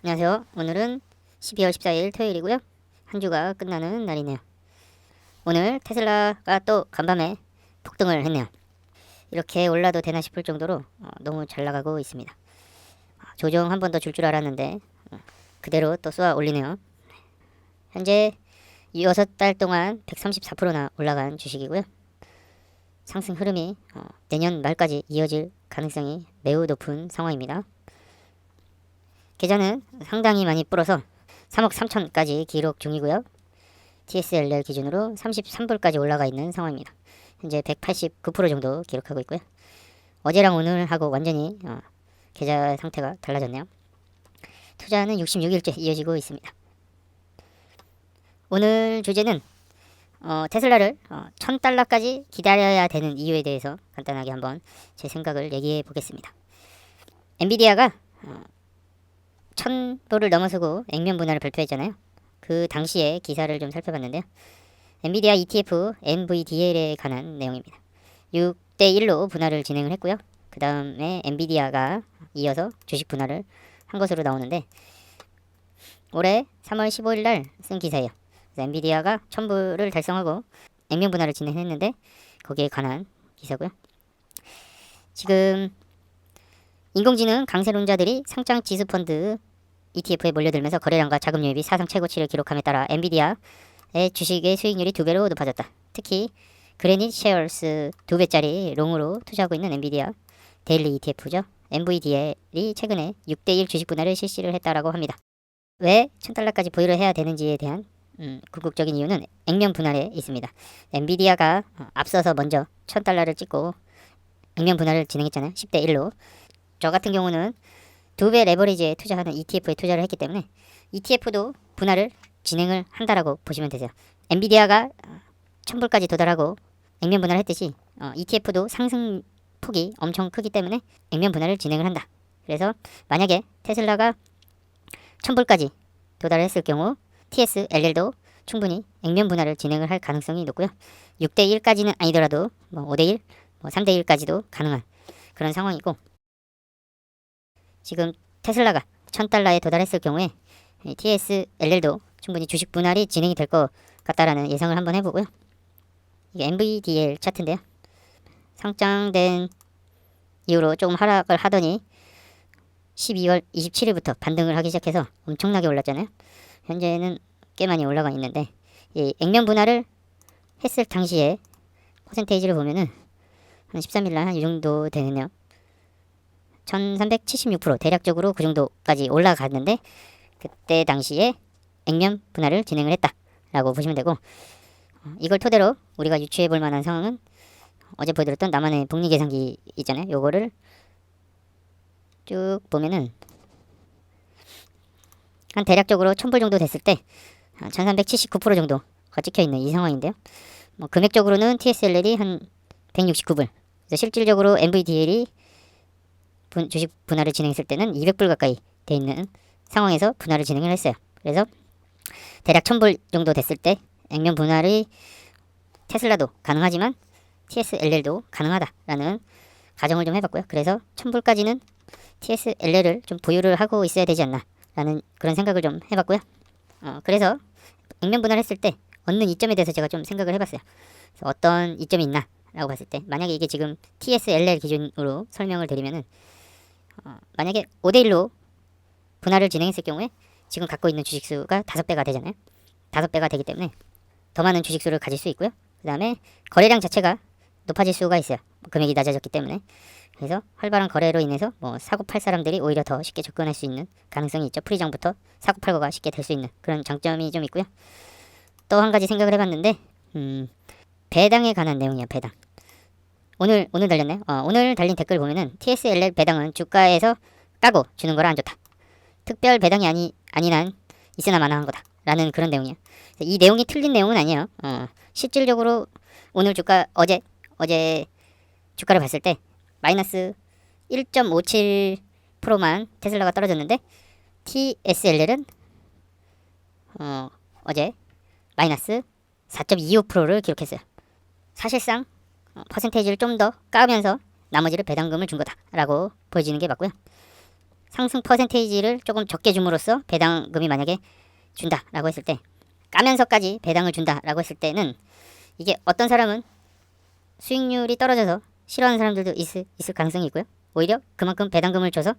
안녕하세요. 오늘은 12월 14일 토요일이고요. 한 주가 끝나는 날이네요. 오늘 테슬라가 또 간밤에 폭등을 했네요. 이렇게 올라도 되나 싶을 정도로 너무 잘 나가고 있습니다. 조정 한 번 더 줄 줄 알았는데 그대로 또 쏘아 올리네요. 현재 6달 동안 134%나 올라간 주식이고요. 상승 흐름이 내년 말까지 이어질 가능성이 매우 높은 상황입니다. 계좌는 상당히 많이 불어서 3억 3천까지 기록 중이고요. TSLR 기준으로 33불까지 올라가 있는 상황입니다. 현재 189% 정도 기록하고 있고요. 어제랑 오늘하고 완전히 계좌 상태가 달라졌네요. 투자는 66일째 이어지고 있습니다. 오늘 주제는 테슬라를 1000달러까지 기다려야 되는 이유에 대해서 간단하게 한번 제 생각을 얘기해 보겠습니다. 엔비디아가 1000불을 넘어서고 액면 분할을 발표했잖아요. 그 당시에 기사를 좀 살펴봤는데요. 엔비디아 ETF NVDL에 관한 내용입니다. 6대1로 분할을 진행을 했고요. 그 다음에 엔비디아가 이어서 주식 분할을 한 것으로 나오는데 올해 3월 15일 날 쓴 기사예요. 엔비디아가 1000불을 달성하고 액면 분할을 진행했는데 거기에 관한 기사고요. 지금 인공지능 강세론자들이 상장 지수펀드 ETF에 몰려들면서 거래량과 자금 유입이 사상 최고치를 기록함에 따라 엔비디아의 주식의 수익률이 2배로 높아졌다. 특히 그래닛 셰어스 2배짜리 롱으로 투자하고 있는 엔비디아 데일리 ETF죠. NVDL이 최근에 6대1 주식 분할을 실시를 했다라고 합니다. 왜 1000달러까지 보유를 해야 되는지에 대한 궁극적인 이유는 액면 분할에 있습니다. 엔비디아가 앞서서 먼저 1000달러를 찍고 액면 분할을 진행했잖아요. 10대1로. 저 같은 경우는 2배 레버리지에 투자하는 ETF에 투자를 했기 때문에 ETF도 분할을 진행을 한다라고 보시면 되세요. 엔비디아가 1000불까지 도달하고 액면 분할을 했듯이 ETF도 상승 폭이 엄청 크기 때문에 액면 분할을 진행을 한다. 그래서 만약에 테슬라가 1000불까지 도달했을 경우 TSLL도 충분히 액면 분할을 진행을 할 가능성이 높고요. 6대1까지는 아니더라도 5대1, 3대1까지도 가능한 그런 상황이고 지금 테슬라가 1000달러에 도달했을 경우에 TSLL도 충분히 주식 분할이 진행이 될 것 같다라는 예상을 한번 해보고요. 이게 NVDL 차트인데요. 상장된 이후로 조금 하락을 하더니 12월 27일부터 반등을 하기 시작해서 엄청나게 올랐잖아요. 현재는 꽤 많이 올라가 있는데 이 액면 분할을 했을 당시에 퍼센테이지를 보면은 한 13일날 한 이 정도 되네요. 1376% 대략적으로 그 정도까지 올라갔는데 그때 당시에 액면 분할을 진행을 했다라고 보시면 되고 이걸 토대로 우리가 유추해 볼 만한 상황은 어제 보여드렸던 나만의 복리 계산기 있잖아요. 요거를 쭉 보면은 한 대략적으로 1000불 정도 됐을 때 1379% 정도가 찍혀있는 이 상황인데요. 금액적으로는 TSLL이 한 169불 그래서 실질적으로 NVDL이 주식 분할을 진행했을 때는 200불 가까이 돼 있는 상황에서 분할을 진행을 했어요. 그래서 대략 1000불 정도 됐을 때 액면 분할이 테슬라도 가능하지만 TSLL도 가능하다라는 가정을 좀 해봤고요. 그래서 1000불까지는 TSLL을 좀 보유를 하고 있어야 되지 않나 라는 그런 생각을 좀 해봤고요. 그래서 액면 분할했을 때 얻는 이점에 대해서 제가 좀 생각을 해봤어요. 그래서 어떤 이점이 있나 라고 봤을 때 만약에 이게 지금 TSLL 기준으로 설명을 드리면은 만약에 5대1로 분할을 진행했을 경우에 지금 갖고 있는 주식수가 5배가 되잖아요. 5배가 되기 때문에 더 많은 주식수를 가질 수 있고요. 그 다음에 거래량 자체가 높아질 수가 있어요. 금액이 낮아졌기 때문에. 그래서 활발한 거래로 인해서 사고 팔 사람들이 오히려 더 쉽게 접근할 수 있는 가능성이 있죠. 프리장부터 사고 팔고가 쉽게 될 수 있는 그런 장점이 좀 있고요. 또 한 가지 생각을 해봤는데 배당에 관한 내용이에요. 배당. 오늘 달렸네. 오늘 달린 댓글 보면은 TSLL 배당은 주가에서 까고 주는 거라 안 좋다. 특별 배당이 아닌 한 있으나 마나한 거다. 라는 그런 내용이에요. 이 내용이 틀린 내용은 아니에요. 실질적으로 오늘 주가 어제 주가를 봤을 때 마이너스 1.57%만 테슬라가 떨어졌는데 TSLL은 어제 마이너스 4.25%를 기록했어요. 사실상 퍼센테이지를 좀 더 까면서 나머지를 배당금을 준 거다라고 보여지는 게 맞고요. 상승 퍼센테이지를 조금 적게 줌으로써 배당금이 만약에 준다라고 했을 때, 까면서까지 배당을 준다라고 했을 때는 이게 어떤 사람은 수익률이 떨어져서 싫어하는 사람들도 있을 가능성이 있고요. 오히려 그만큼 배당금을 줘서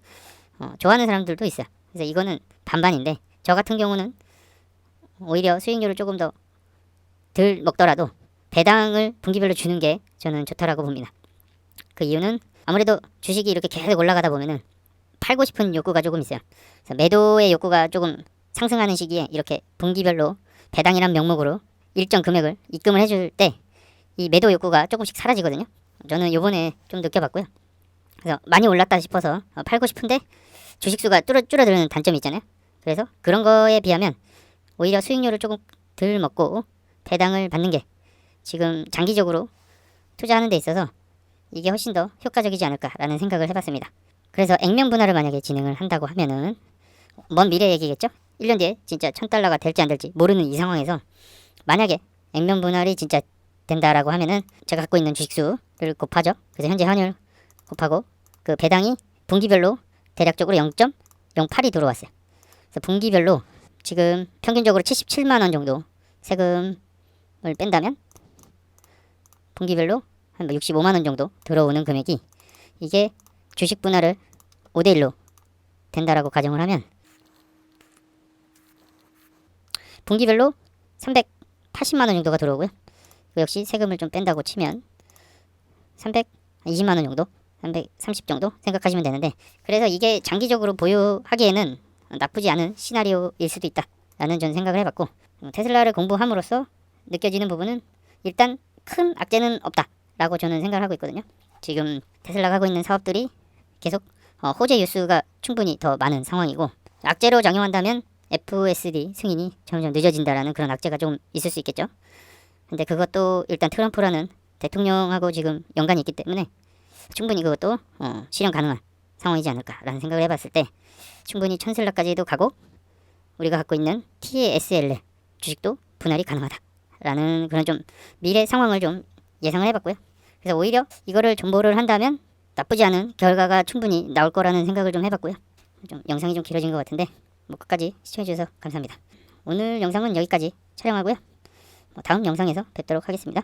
좋아하는 사람들도 있어요. 그래서 이거는 반반인데, 저 같은 경우는 오히려 수익률을 조금 더 덜 먹더라도 배당을 분기별로 주는 게 저는 좋다라고 봅니다. 그 이유는 아무래도 주식이 이렇게 계속 올라가다 보면은 팔고 싶은 욕구가 조금 있어요. 그래서 매도의 욕구가 조금 상승하는 시기에 이렇게 분기별로 배당이란 명목으로 일정 금액을 입금을 해줄 때 이 매도 욕구가 조금씩 사라지거든요. 저는 요번에 좀 느껴봤고요. 그래서 많이 올랐다 싶어서 팔고 싶은데 주식수가 줄어드는 단점이 있잖아요. 그래서 그런 거에 비하면 오히려 수익률을 조금 덜 먹고 배당을 받는 게 지금 장기적으로 투자하는 데 있어서 이게 훨씬 더 효과적이지 않을까라는 생각을 해봤습니다. 그래서 액면 분할을 만약에 진행을 한다고 하면은 먼 미래 얘기겠죠? 1년 뒤에 진짜 1000달러가 될지 안 될지 모르는 이 상황에서 만약에 액면 분할이 진짜 된다라고 하면은 제가 갖고 있는 주식수를 곱하죠. 그래서 현재 환율 곱하고 그 배당이 분기별로 대략적으로 0.08이 들어왔어요. 그래서 분기별로 지금 평균적으로 77만 원 정도 세금을 뺀다면 분기별로 한 65만 원 정도 들어오는 금액이, 이게 주식 분할을 5대1로 된다라고 가정을 하면 분기별로 380만 원 정도가 들어오고요. 그 역시 세금을 좀 뺀다고 치면 320만 원 정도, 330 정도 생각하시면 되는데, 그래서 이게 장기적으로 보유하기에는 나쁘지 않은 시나리오일 수도 있다라는 전 생각을 해봤고, 테슬라를 공부함으로써 느껴지는 부분은 일단 큰 악재는 없다라고 저는 생각을 하고 있거든요. 지금 테슬라가 하고 있는 사업들이 계속 호재 유수가 충분히 더 많은 상황이고, 악재로 작용한다면 FSD 승인이 점점 늦어진다라는 그런 악재가 좀 있을 수 있겠죠. 근데 그것도 일단 트럼프라는 대통령하고 지금 연관이 있기 때문에 충분히 그것도 실현 가능한 상황이지 않을까라는 생각을 해봤을 때, 충분히 1000슬라까지도 가고 우리가 갖고 있는 TSL 주식도 분할이 가능하다라는 그런 좀 미래 상황을 좀 예상을 해봤고요. 그래서 오히려 이거를 존버를 한다면 나쁘지 않은 결과가 충분히 나올 거라는 생각을 좀 해봤고요. 좀 영상이 좀 길어진 것 같은데 끝까지 시청해주셔서 감사합니다. 오늘 영상은 여기까지 촬영하고요. 다음 영상에서 뵙도록 하겠습니다.